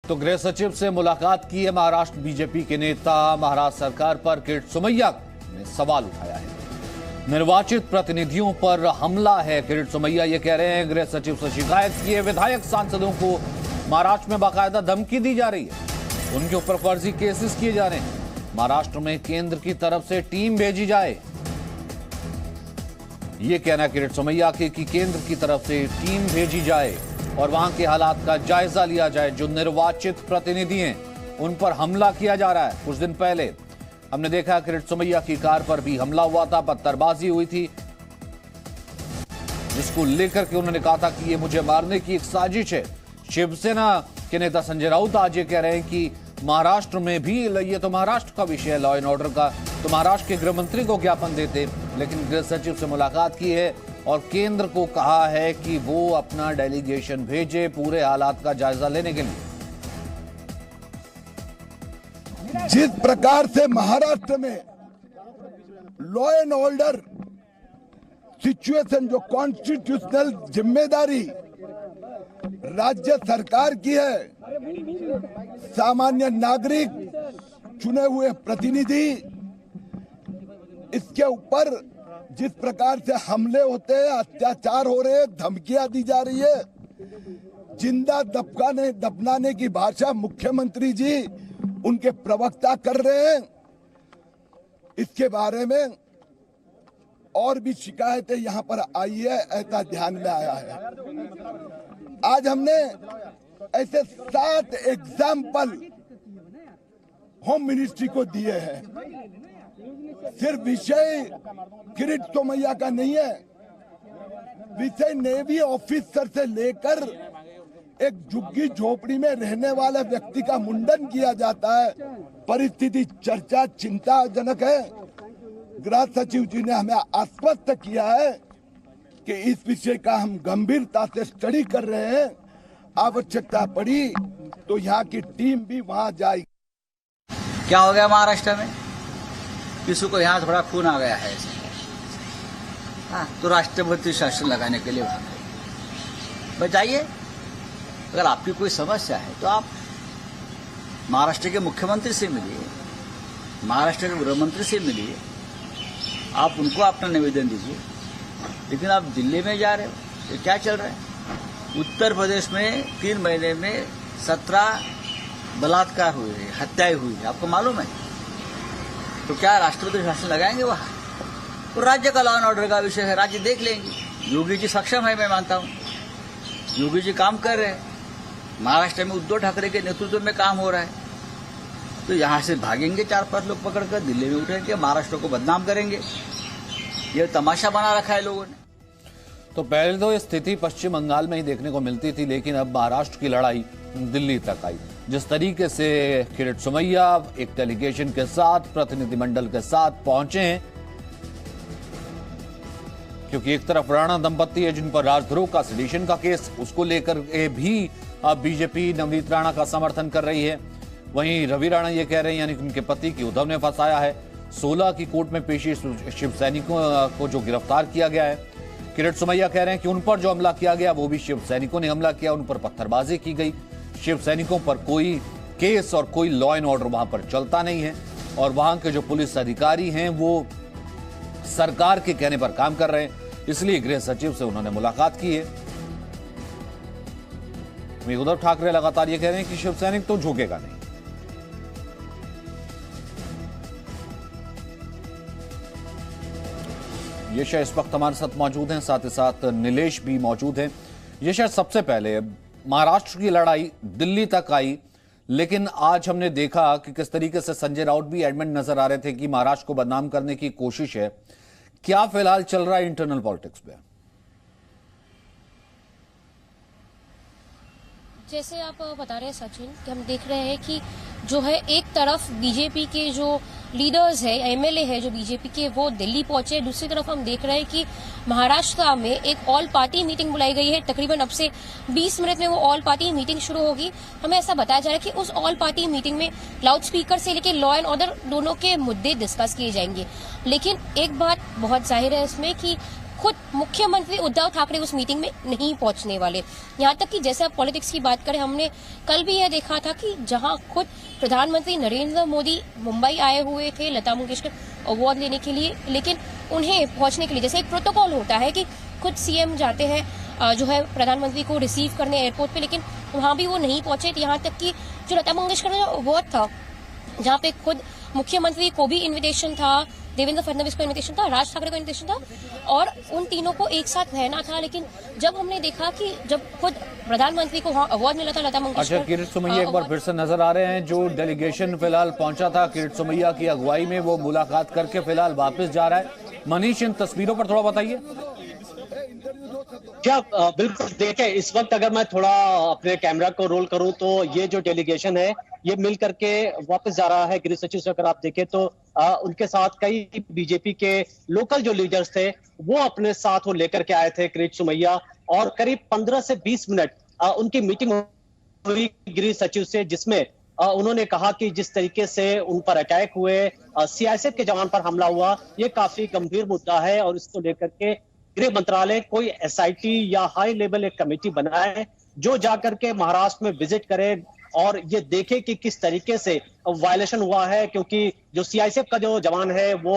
तो गृह सचिव से मुलाकात की है महाराष्ट्र बीजेपी के नेता। महाराष्ट्र सरकार पर किरीट सोमैया ने सवाल उठाया है। निर्वाचित प्रतिनिधियों पर हमला है, किरीट सोमैया ये कह रहे हैं। गृह सचिव से शिकायत की है। विधायक सांसदों को महाराष्ट्र में बाकायदा धमकी दी जा रही है, उनके ऊपर फर्जी केसेस किए जा रहे हैं। महाराष्ट्र में केंद्र की तरफ से टीम भेजी जाए, ये कहना किरीट सोमैया के कि केंद्र की तरफ से टीम भेजी जाए और वहां के हालात का जायजा लिया जाए। जो निर्वाचित प्रतिनिधि हैं उन पर हमला किया जा रहा है। कुछ दिन पहले हमने देखा किरीट सोमैया की कार पर भी हमला हुआ था, पत्थरबाजी हुई थी, जिसको लेकर के उन्होंने कहा था कि ये मुझे मारने की एक साजिश है। शिवसेना के नेता संजय राउत आज ये कह रहे हैं कि महाराष्ट्र में भी, ये तो महाराष्ट्र का विषय है लॉ एंड ऑर्डर का, तो महाराष्ट्र के गृह मंत्री को ज्ञापन देते, लेकिन गृह सचिव से मुलाकात की है और केंद्र को कहा है कि वो अपना डेलीगेशन भेजे पूरे हालात का जायजा लेने के लिए। जिस प्रकार से महाराष्ट्र में लॉ एंड ऑर्डर सिचुएशन, जो कॉन्स्टिट्यूशनल जिम्मेदारी राज्य सरकार की है, सामान्य नागरिक, चुने हुए प्रतिनिधि, इसके ऊपर जिस प्रकार से हमले होते हैं, अत्याचार हो रहे हैं, धमकियां दी जा रही है, जिंदा दफनाने की भाषा मुख्यमंत्री जी, उनके प्रवक्ता कर रहे हैं। इसके बारे में और भी शिकायतें यहां पर आई है, ऐसा ध्यान में आया है। आज हमने ऐसे 7 एग्जाम्पल होम मिनिस्ट्री को दिए हैं। सिर्फ विषय किरीट सोमैया का नहीं है, विषय नेवी ऑफिसर से लेकर एक झुग्गी झोपड़ी में रहने वाले व्यक्ति का मुंडन किया जाता है। परिस्थिति चर्चा चिंताजनक है। गृह सचिव जी ने हमें आश्वस्त किया है कि इस विषय का हम गंभीरता से स्टडी कर रहे हैं। आवश्यकता पड़ी तो यहाँ की टीम भी वहाँ जाएगी। क्या हो गया महाराष्ट्र में? किसी को यहाँ थोड़ा खून आ गया है, तो राष्ट्रपति शासन लगाने के लिए बताइए। अगर आपकी कोई समस्या है तो आप महाराष्ट्र के मुख्यमंत्री से मिलिए, महाराष्ट्र के गृह मंत्री से मिलिए, आप उनको अपना निवेदन दीजिए। लेकिन आप दिल्ली में जा रहे हो, ये क्या चल रहा है? उत्तर प्रदेश में 3 महीने में 17 बलात्कार हुए, हत्याएं हुई, आपको मालूम है? तो क्या राष्ट्रपति शासन लगाएंगे वहां? तो राज्य का लॉ एंड ऑर्डर का विषय है, राज्य देख लेंगे। योगी जी सक्षम है, मैं मानता हूं, योगी जी काम कर रहे हैं। महाराष्ट्र में उद्धव ठाकरे के नेतृत्व में काम हो रहा है। तो यहां से भागेंगे 4-5 लोग पकड़कर, दिल्ली में उठेंगे, महाराष्ट्र को बदनाम करेंगे। ये तमाशा बना रखा है लोगों ने। तो पहले तो ये स्थिति पश्चिम बंगाल में ही देखने को मिलती थी, लेकिन अब महाराष्ट्र की लड़ाई दिल्ली तक आई। जिस तरीके से किरीट सोमैया एक डेलीगेशन के साथ, प्रतिनिधिमंडल के साथ पहुंचे हैं, क्योंकि एक तरफ राणा दंपत्ति है जिन पर राजद्रोह का, सेडिशन का केस, उसको लेकर भी अब बीजेपी नवनीत राणा का समर्थन कर रही है। वहीं रवि राणा ये कह रहे हैं, यानी कि उनके पति की उद्धव ने फंसाया है। 16 की कोर्ट में पेशी शिव सैनिकों को जो गिरफ्तार किया गया है। किरीट सोमैया कह रहे हैं कि उन पर जो हमला किया गया वो भी शिव सैनिकों ने हमला किया, उन पर पत्थरबाजी की गई। शिव सैनिकों पर कोई केस और कोई लॉ एंड ऑर्डर वहां पर चलता नहीं है, और वहां के जो पुलिस अधिकारी हैं वो सरकार के कहने पर काम कर रहे हैं। इसलिए गृह सचिव से उन्होंने मुलाकात की है। उद्धव ठाकरे लगातार ये कह रहे हैं कि शिव सैनिक तो झुकेगा नहीं। ये शायद इस वक्त हमारे साथ मौजूद हैं, साथ ही साथ नीलेश भी मौजूद हैं। ये शायद सबसे पहले महाराष्ट्र की लड़ाई दिल्ली तक आई, लेकिन आज हमने देखा कि किस तरीके से संजय राउत भी एडमिट नजर आ रहे थे कि महाराष्ट्र को बदनाम करने की कोशिश है। क्या फिलहाल चल रहा है इंटरनल पॉलिटिक्स में? जैसे आप बता रहे हैं सचिन, कि हम देख रहे हैं कि जो है एक तरफ बीजेपी के जो लीडर्स है, एमएलए है जो बीजेपी के, वो दिल्ली पहुंचे। दूसरी तरफ हम देख रहे हैं कि महाराष्ट्र में एक ऑल पार्टी मीटिंग बुलाई गई है। तकरीबन अब से 20 मिनट में वो ऑल पार्टी मीटिंग शुरू होगी। हमें ऐसा बताया जा रहा है कि उस ऑल पार्टी मीटिंग में लाउड स्पीकर से लेकर लॉ एंड ऑर्डर दोनों के मुद्दे डिस्कस किए जाएंगे। लेकिन एक बात बहुत जाहिर है इसमें कि खुद मुख्यमंत्री उद्धव ठाकरे उस मीटिंग में नहीं पहुंचने वाले। यहाँ तक कि जैसे आप पॉलिटिक्स की बात करें, हमने कल भी यह देखा था कि जहां खुद प्रधानमंत्री नरेंद्र मोदी मुंबई आए हुए थे लता मंगेशकर अवार्ड लेने के लिए, लेकिन उन्हें पहुंचने के लिए जैसे एक प्रोटोकॉल होता है कि खुद सीएम जाते हैं जो है प्रधानमंत्री को रिसीव करने एयरपोर्ट पे, लेकिन वहां भी वो नहीं पहुंचे। यहाँ तक कि जो लता मंगेशकर का अवार्ड था, जहाँ पे खुद मुख्यमंत्री को भी इन्विटेशन था, देवेंद्र फडणवीस को इन्विटेशन था, राज ठाकरे को इन्विटेशन था और उन तीनों को एक साथ रहना था, लेकिन जब हमने देखा कि जब खुद प्रधानमंत्री को वहाँ अवार्ड मिला था लता मंगेशकर। अच्छा, किरीट सोमैया एक बार फिर से नजर आ रहे हैं। जो डेलीगेशन फिलहाल पहुंचा था किरीट सोमैया की अगुवाई में, वो मुलाकात करके फिलहाल वापस जा रहा है। मनीष, इन तस्वीरों पर थोड़ा बताइए। क्या बिल्कुल, देखें इस वक्त अगर मैं थोड़ा अपने कैमरा को रोल करूं तो ये जो डेलीगेशन है ये मिल करके वापस जा रहा है गृह सचिव से। अगर आप देखें तो उनके साथ कई बीजेपी के लोकल जो लीडर्स थे वो अपने साथ वो लेकर के आए थे किरीट सोमैया, और करीब 15 से 20 मिनट उनकी मीटिंग हुई गृह सचिव से, जिसमें उन्होंने कहा कि जिस तरीके से उन पर अटैक हुए, सीआईएसएफ के जवान पर हमला हुआ, ये काफी गंभीर मुद्दा है और इसको लेकर के गृह मंत्रालय कोई एसआईटी या हाई लेवल एक कमेटी बनाए जो जाकर के महाराष्ट्र में विजिट करे और ये देखे कि किस तरीके से वायलेशन हुआ है, क्योंकि जो सीआईएसएफ का जो जवान है वो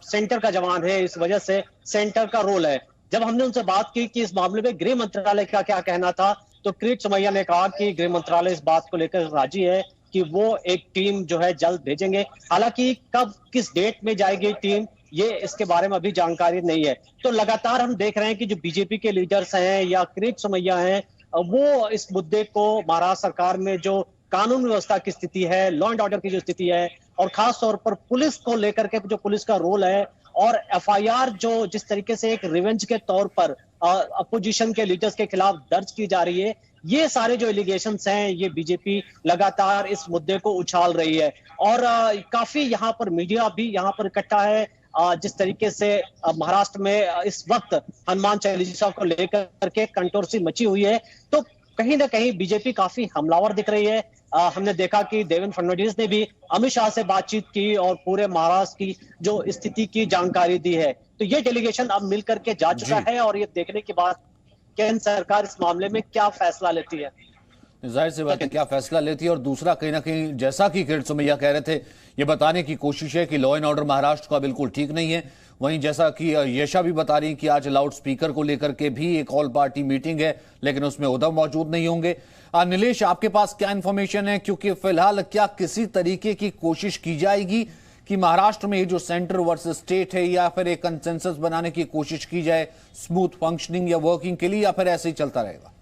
सेंटर का जवान है, इस वजह से सेंटर का रोल है। जब हमने उनसे बात की कि इस मामले में गृह मंत्रालय का क्या कहना था, तो किरीट सोमैया ने कहा कि गृह मंत्रालय इस बात को लेकर राजी है कि वो एक टीम जो है जल्द भेजेंगे। हालांकि कब किस डेट में जाएगी टीम, ये इसके बारे में अभी जानकारी नहीं है। तो लगातार हम देख रहे हैं कि जो बीजेपी के लीडर्स हैं या किरीट सोमैया हैं, वो इस मुद्दे को महाराष्ट्र सरकार में जो कानून व्यवस्था की स्थिति है, लॉ एंड ऑर्डर की जो स्थिति है, और खास तौर पर पुलिस को लेकर के जो पुलिस का रोल है और एफआईआर जो जिस तरीके से एक रिवेंज के तौर पर अपोजिशन के लीडर्स के खिलाफ दर्ज की जा रही है, ये सारे जो एलिगेशंस हैं ये बीजेपी लगातार इस मुद्दे को उछाल रही है। और काफी यहाँ पर मीडिया भी यहाँ पर इकट्ठा है। जिस तरीके से महाराष्ट्र में इस वक्त हनुमान चालीसा को लेकर के कंट्रोवर्सी मची हुई है, तो कहीं ना कहीं बीजेपी काफी हमलावर दिख रही है। हमने देखा कि देवेंद्र फडणवीस ने भी अमित शाह से बातचीत की और पूरे महाराष्ट्र की जो स्थिति की जानकारी दी है। तो ये डेलीगेशन अब मिल करके जा चुका है और ये देखने के बाद केंद्र सरकार इस मामले में क्या फैसला लेती है। जाहिर सी बात है क्या फैसला लेती है। और दूसरा, कहीं ना कहीं जैसा कि किरीट सोमैया कह रहे थे, ये बताने की कोशिश है कि लॉ एंड ऑर्डर महाराष्ट्र का बिल्कुल ठीक नहीं है। वहीं जैसा कि यशा भी बता रही कि आज लाउड स्पीकर को लेकर के भी एक ऑल पार्टी मीटिंग है, लेकिन उसमें उद्धव मौजूद नहीं होंगे। नीलेश, आपके पास क्या इंफॉर्मेशन है, क्योंकि फिलहाल क्या किसी तरीके की कोशिश की जाएगी कि महाराष्ट्र में ये जो सेंटर वर्सेस स्टेट है, या फिर एक कंसेंसस बनाने की कोशिश की जाए स्मूथ फंक्शनिंग या वर्किंग के लिए, या फिर ऐसे ही चलता रहेगा?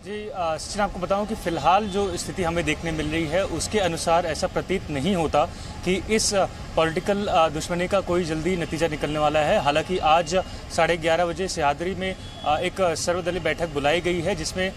जी सचिन, आपको बताऊं कि फिलहाल जो स्थिति हमें देखने मिल रही है उसके अनुसार ऐसा प्रतीत नहीं होता कि इस पॉलिटिकल दुश्मनी का कोई जल्दी नतीजा निकलने वाला है। हालांकि आज 11:30 बजे सह्याद्री में एक सर्वदलीय बैठक बुलाई गई है, जिसमें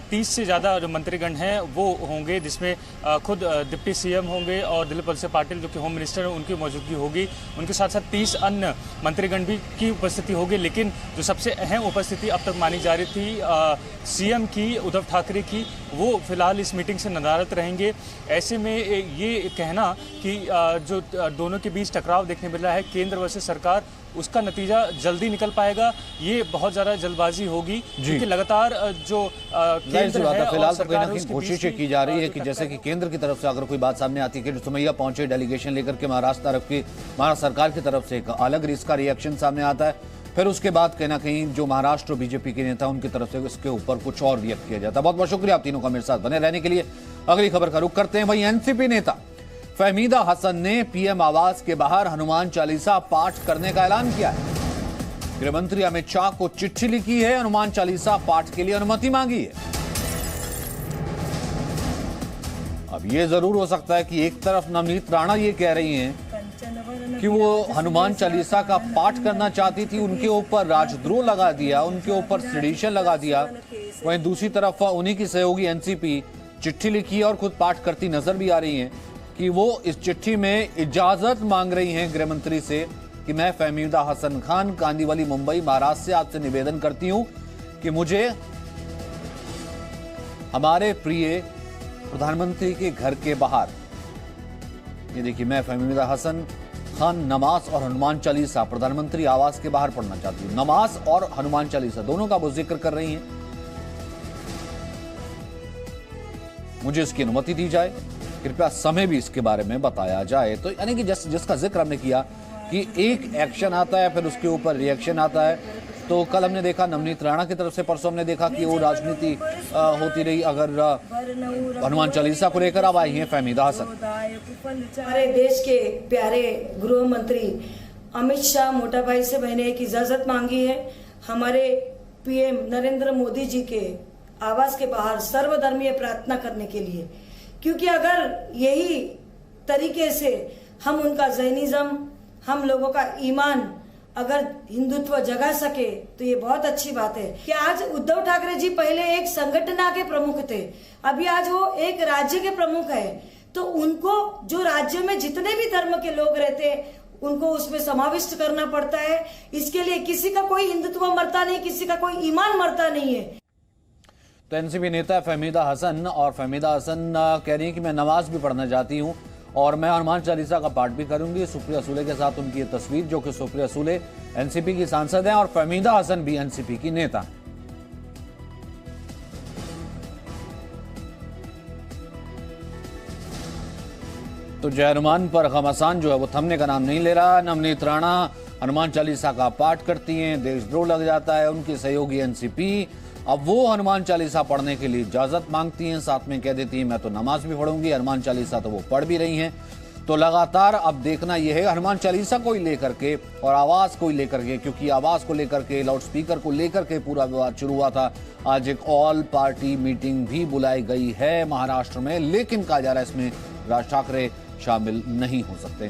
30 से ज़्यादा जो मंत्रीगण हैं वो होंगे, जिसमें खुद डिप्टी सीएम होंगे और दिलीप वलसे पाटिल जो कि होम मिनिस्टर हैं उनकी मौजूदगी होगी। उनके साथ साथ 30 अन्य मंत्रीगण भी की उपस्थिति होगी। लेकिन जो सबसे अहम उपस्थिति अब तक मानी जा रही थी सीएम की, उद्धव ठाकरे की, वो फिलहाल इस मीटिंग से नदारद रहेंगे। ऐसे में ये कहना कि जो दोनों के बीच टकराव देखने मिल रहा है केंद्र वर्सेस सरकार, उसका नतीजा जल्दी निकल पाएगा, ये बहुत ज्यादा जल्दबाजी होगी, क्योंकि लगातार जो केंद्र है फिलहाल तो कहीं ना कहीं कोशिशें की जा रही है कि जैसे कि केंद्र की तरफ से अगर कोई बात सामने आती है कि सोमैया पहुंचे डेलीगेशन लेकर के महाराष्ट्र सरकार की तरफ से एक अलग इसका रिएक्शन सामने आता है, फिर उसके बाद कहीं ना कहीं जो महाराष्ट्र बीजेपी के नेता उनकी तरफ से इसके ऊपर कुछ और रिएक्ट किया जाता है। बहुत बहुत शुक्रिया आप तीनों का मेरे साथ बने रहने के लिए। अगली खबर का रुख करते हैं। वहीं एनसीपी नेता फहमीदा हसन ने पीएम आवास के बाहर हनुमान चालीसा पाठ करने का ऐलान किया है। गृह मंत्री अमित शाह को चिट्ठी लिखी है, हनुमान चालीसा पाठ के लिए अनुमति मांगी है। अब यह जरूर हो सकता है कि एक तरफ नवनीत राणा ये कह रही हैं कि वो हनुमान चालीसा का पाठ करना चाहती थी, उनके ऊपर राजद्रोह लगा दिया, उनके ऊपर सेडिशन लगा दिया। वहीं दूसरी तरफ उन्हीं की सहयोगी एनसीपी चिट्ठी लिखी और खुद पाठ करती नजर भी आ रही हैं कि वो इस चिट्ठी में इजाजत मांग रही हैं गृह मंत्री से कि मैं फहमीदा हसन खान, कांदीवली, मुंबई, महाराष्ट्र से आपसे निवेदन करती हूं कि मुझे हमारे प्रिय प्रधानमंत्री के घर के बाहर, ये देखिए, मैं फहमीदा हसन खान नमाज और हनुमान चालीसा प्रधानमंत्री आवास के बाहर पढ़ना चाहती हूँ। नमाज और हनुमान चालीसा दोनों का वो जिक्र कर रही हैं। मुझे इसकी अनुमति दी जाए, कृपया समय भी इसके बारे में बताया जाए। तो यानी कि जिसका जिक्र हमने किया कि एक एक्शन आता है फिर उसके ऊपर रिएक्शन आता है। तो कल हमने देखा नवनीत राणा की तरफ से, परसों हमने देखा कि वो राजनीति होती रही अगर हनुमान चालीसा को लेकर। अब आई हैं फहमीदा हसन। हमारे देश के प्यारे गृह मंत्री अमित शाह मोटा भाई से मैंने एक इजाजत मांगी है हमारे पीएम नरेंद्र मोदी जी के आवास के बाहर सर्वधर्मीय प्रार्थना करने के लिए, क्योंकि अगर यही तरीके से हम उनका जैनिज्म, हम लोगों का ईमान अगर हिंदुत्व जगा सके तो ये बहुत अच्छी बात है कि आज उद्धव ठाकरे जी पहले एक संगठन के प्रमुख थे, अभी आज वो एक राज्य के प्रमुख है। तो उनको जो राज्य में जितने भी धर्म के लोग रहते हैं उनको उसमें समाविष्ट करना पड़ता है। इसके लिए किसी का कोई हिंदुत्व मरता नहीं, किसी का कोई ईमान मरता नहीं है। तो एनसीपी नेता फहमीदा हसन, और फहमीदा हसन कह रही हैं कि मैं नमाज भी पढ़ना चाहती हूं और मैं हनुमान चालीसा का पाठ भी करूंगी। सुप्रिया सूले के साथ उनकी ये तस्वीर, जो कि सुप्रिया सूले एनसीपी की सांसद हैं और फहमीदा हसन भी एनसीपी की नेता हैं। तो जय हनुमान पर घमासान जो है वो थमने का नाम नहीं ले रहा। नवनीत राणा हनुमान चालीसा का पाठ करती हैं, देशद्रोह लग जाता है। उनकी सहयोगी एनसीपी अब वो हनुमान चालीसा पढ़ने के लिए इजाजत मांगती हैं, साथ में कह देती हैं मैं तो नमाज भी पढ़ूंगी। हनुमान चालीसा तो वो पढ़ भी रही हैं। तो लगातार अब देखना यह है हनुमान चालीसा को ही लेकर के और आवाज को ही लेकर के, क्योंकि आवाज को लेकर के, लाउड स्पीकर को लेकर के पूरा विवाद शुरू हुआ था। आज एक ऑल पार्टी मीटिंग भी बुलाई गई है महाराष्ट्र में, लेकिन कहा जा रहा है इसमें राज ठाकरे शामिल नहीं हो सकते।